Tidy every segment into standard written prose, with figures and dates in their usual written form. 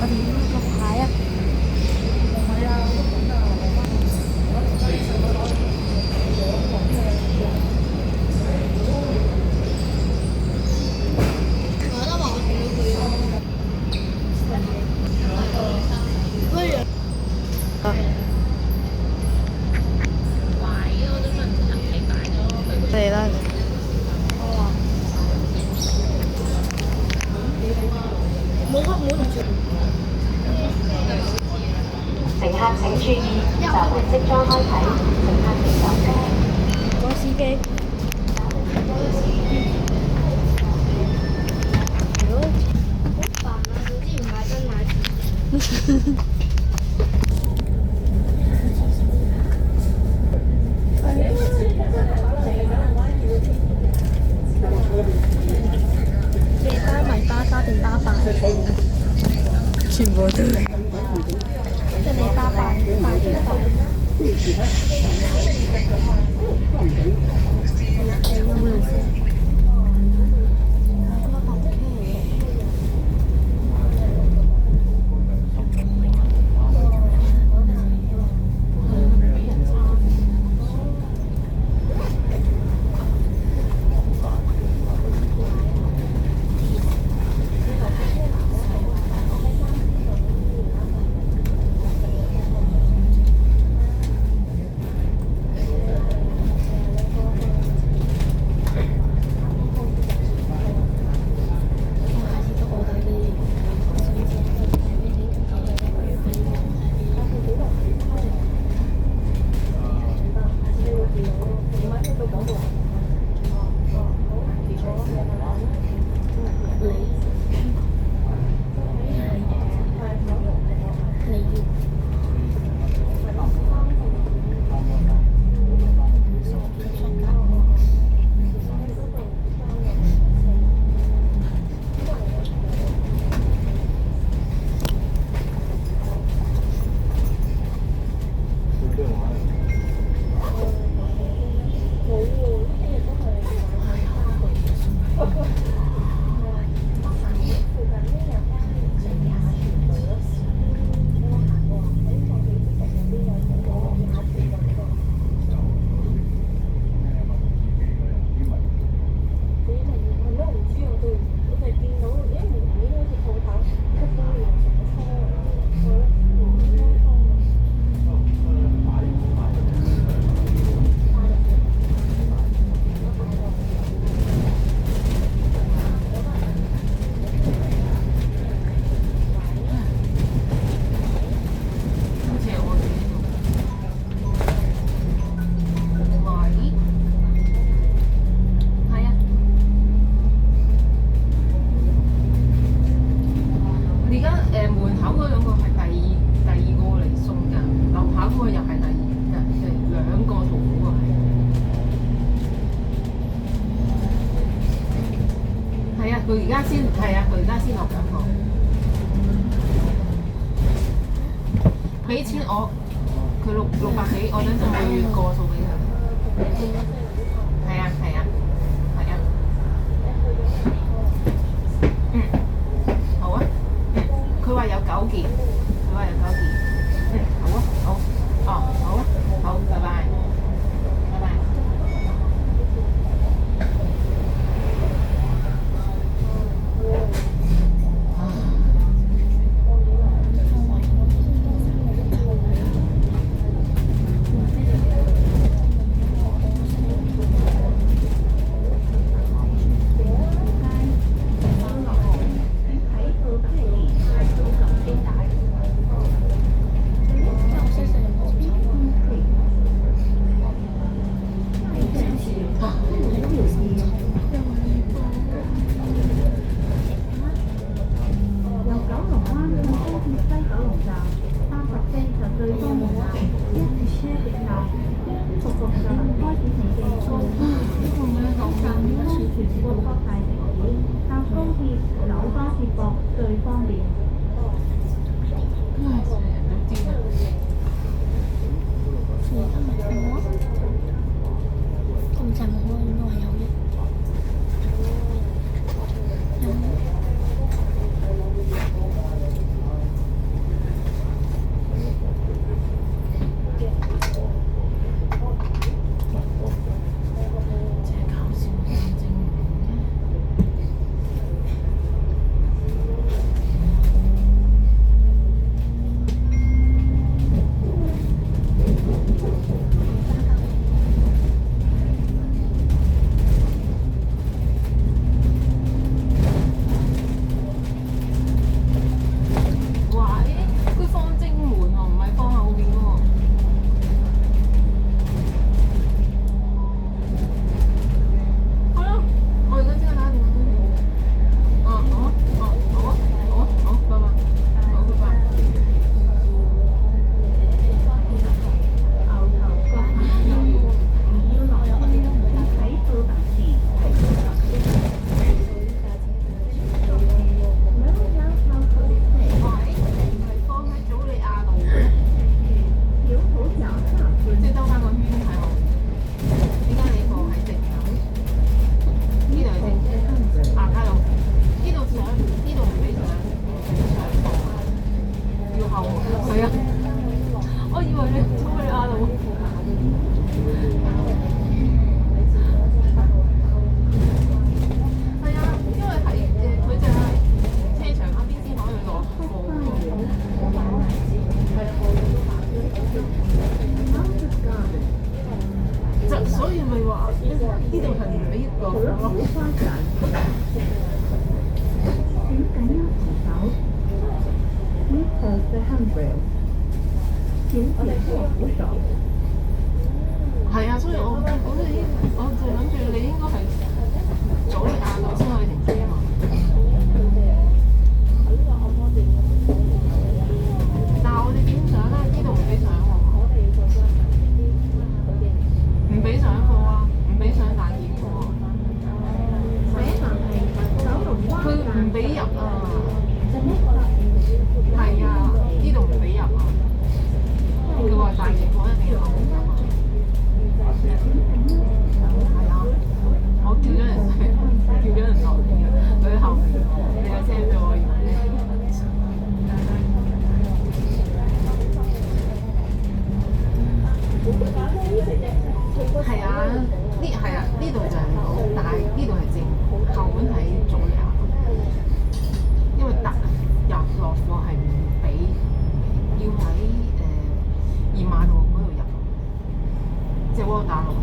我哋呢個牌啊，我都話我見到佢啊。乜嘢？嚟啦！冇啊冇同住。乘客請注意，閘門即將開啟，乘客請上車。個司機。好煩啊！早知唔買真買錢。你包米巴沙定巴飯？全部都係。即係你巴飯快啲飯。有冇意思？佢而家先係啊！佢而家先落緊課，俾錢我，佢600幾，我等陣會過數俾佢。係啊係啊係啊，嗯，好啊，佢話有9件，佢話有9件，好啊好，哦好啊好，拜拜。係啊，所以我就諗住你應該係早你晏到先可以停車啊嘛。但係我哋點上咧？呢度唔俾上喎，唔俾上課啊，唔俾上大件課啊，佢唔俾入啊。係啊，呢度唔俾入啊。佢話大件課一定要後面入啊。係啊，我叫咗人落嚟嘅，佢喺後面，你又 send 咗我入嚟。係啊，呢度就係好，但係呢度係正，後門喺左下，因為入落課係唔俾，要喺二馬路嗰度入，即係嗰個大路。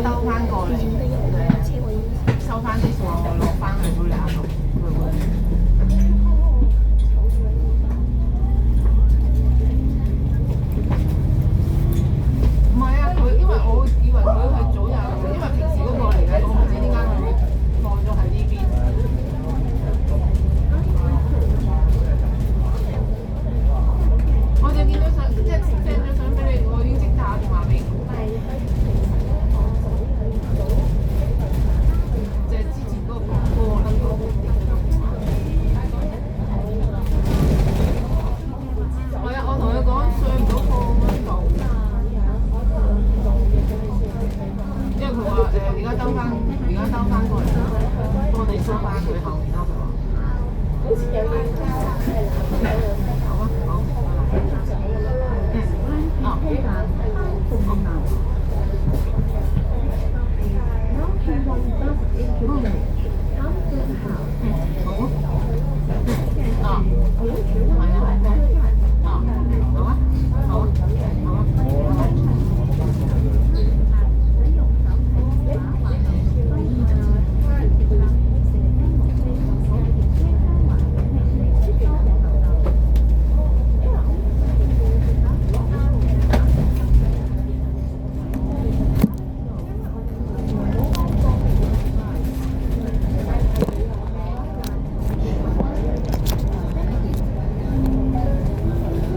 兜翻過嚟，收翻啲數落翻去嗰兩度，會唔會？唔係啊，因為我以為佢係早入，因為平時嗰個嚟嘅，我唔知點解佢會放咗喺呢邊。我就見到相，即係 send 咗相俾你，我已經即刻打電話俾佢。而家兜翻過嚟，幫你梳翻佢後面啦。佢話好似有嘢加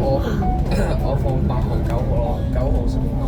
好啊，好，我放8號9號咯，9號10號。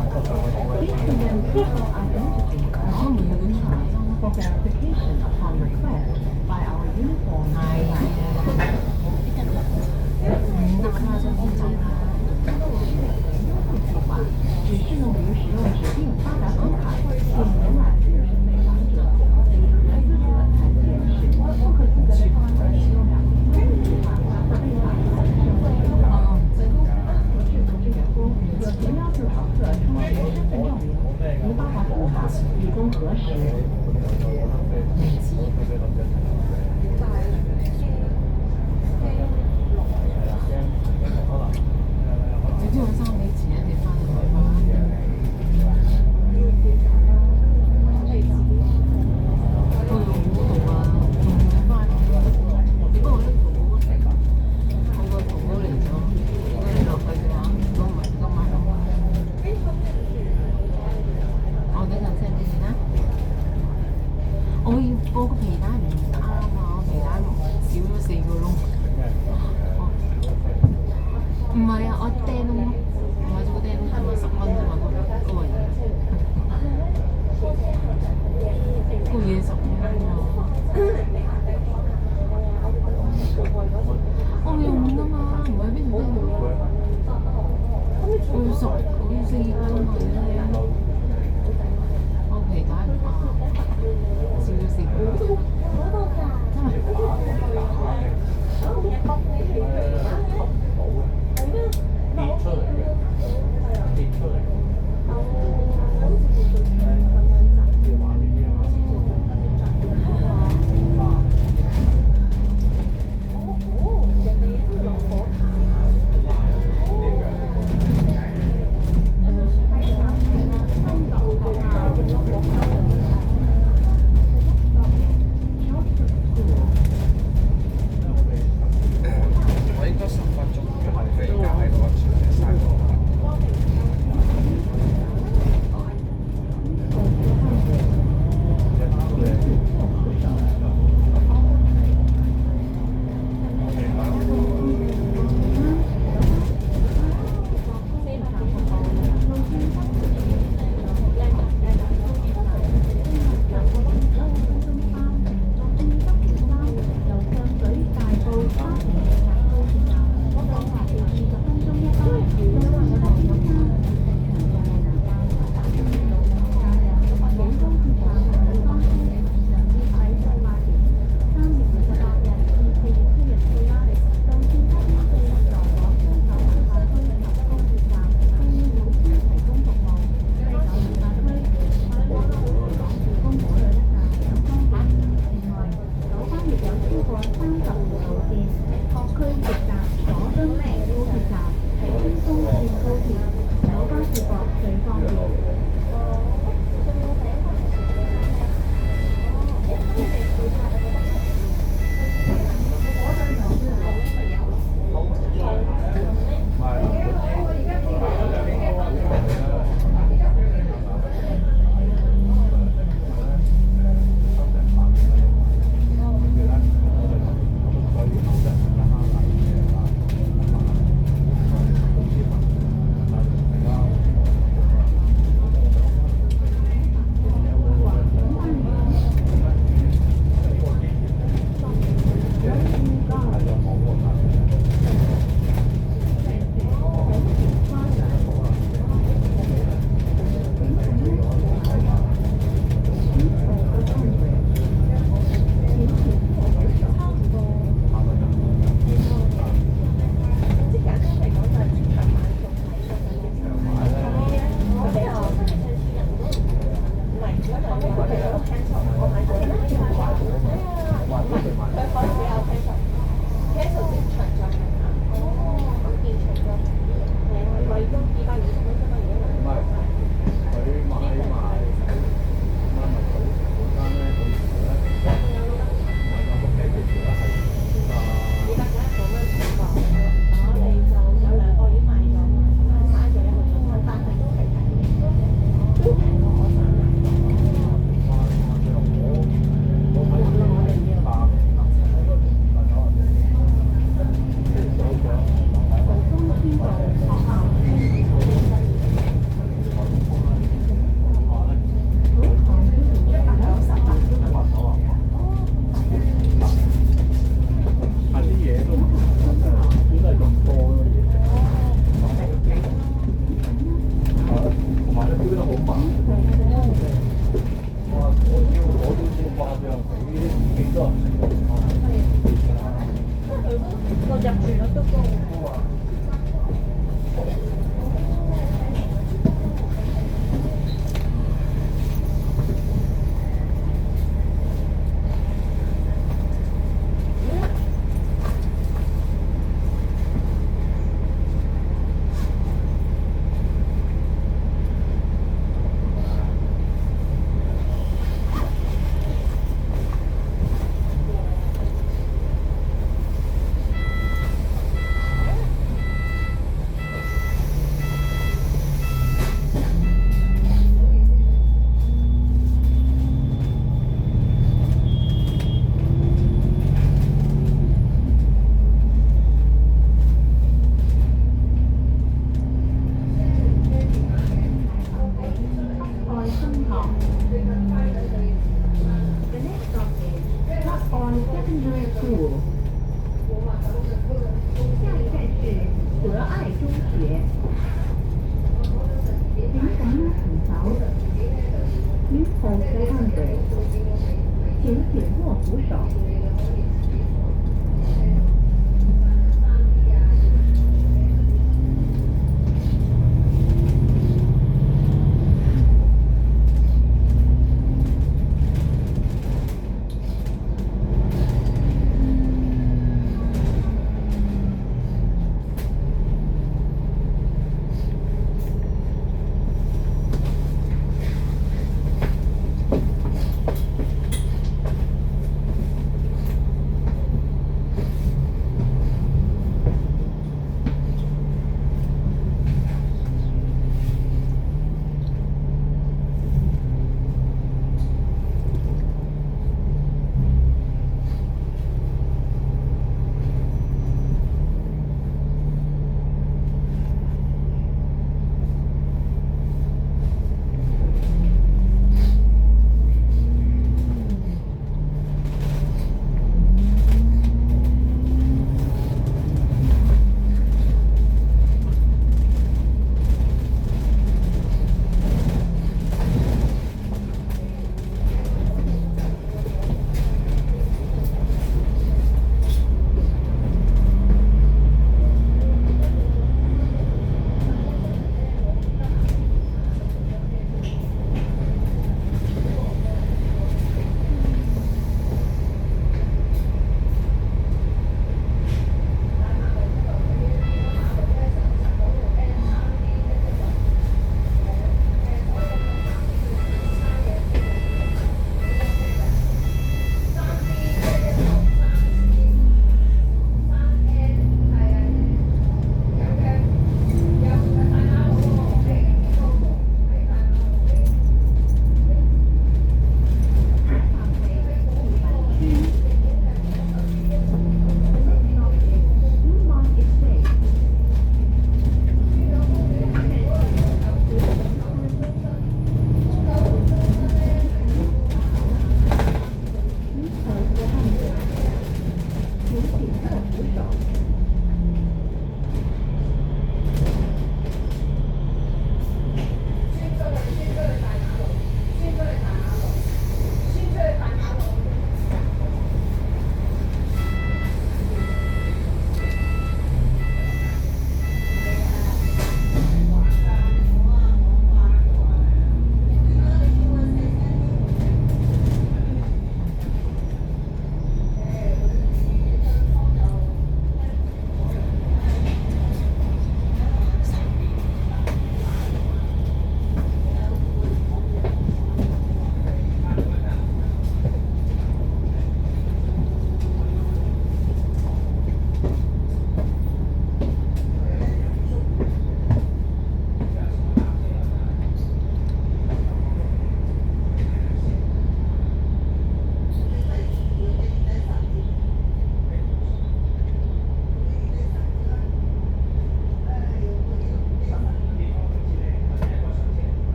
我每個場for verification upon request by our uniform 係啊，唔得啦，就唔走啦。只是用于使用指定发达门卡，并浏览日程内访者，来资格才显示不可资格的访客使用2天内法或被罚款社会费用。制服之员工有权要求访客出示身份证明，无发达门卡以供核实。你知我生你前一年翻去嘛？我用嗰度啊，仲翻，不過我啲圖好食，我個圖好嚟咗，如果你落去嘅話，如果唔係今晚咁買。我等陣 send 俾你啦。我個皮帶唔打。好。 on secondary school。下一站是德爱中学。请赶紧请瞧，Newport Secondary，请紧握扶手。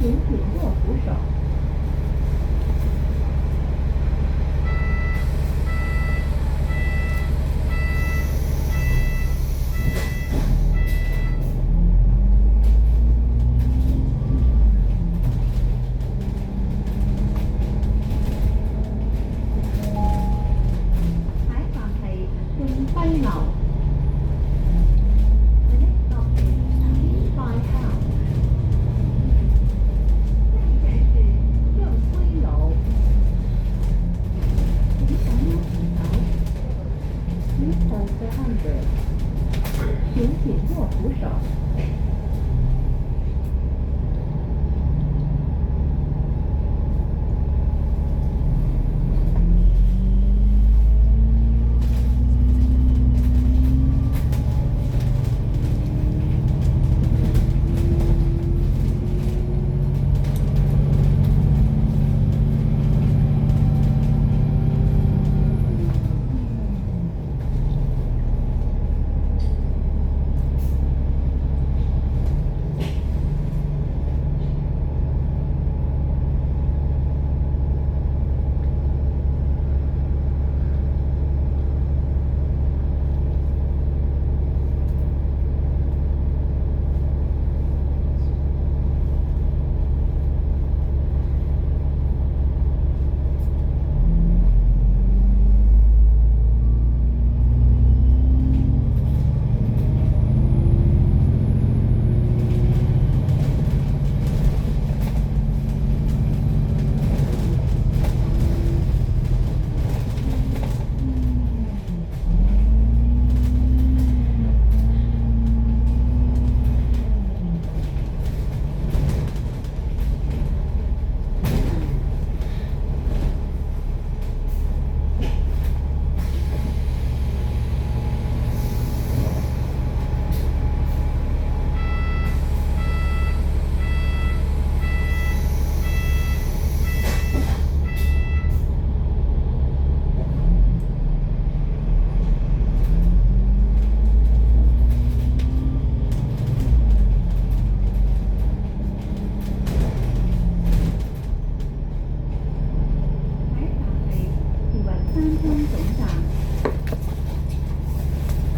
请紧握扶手。下一站係正輝樓。The next stop is Five House。下一站是正輝樓。請緊握扶手。Please hold the handbrake。請緊握扶手。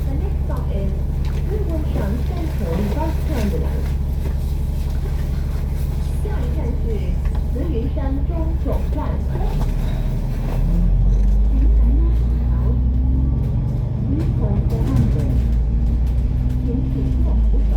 The next stop is 日月城Central Bus Terminal。下一站是慈云山中总站。请紧握扶手。Please hold the handbrake。请紧握扶手。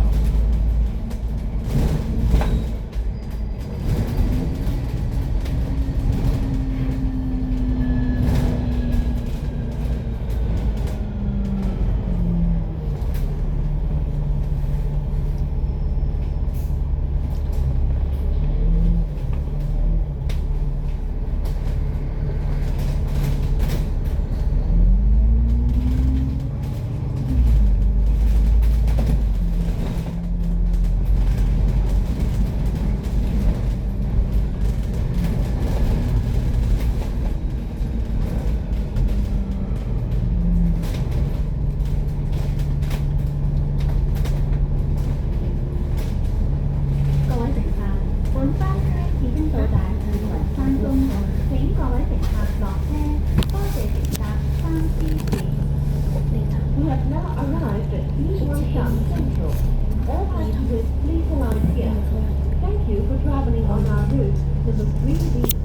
各位乘客，本班車已經到達去雲山東，請各位乘客落車，多謝乘搭3C線。We have now arrived at Yihuanshan Central. All passengers please alight here. Thank you for traveling on our route to the 3D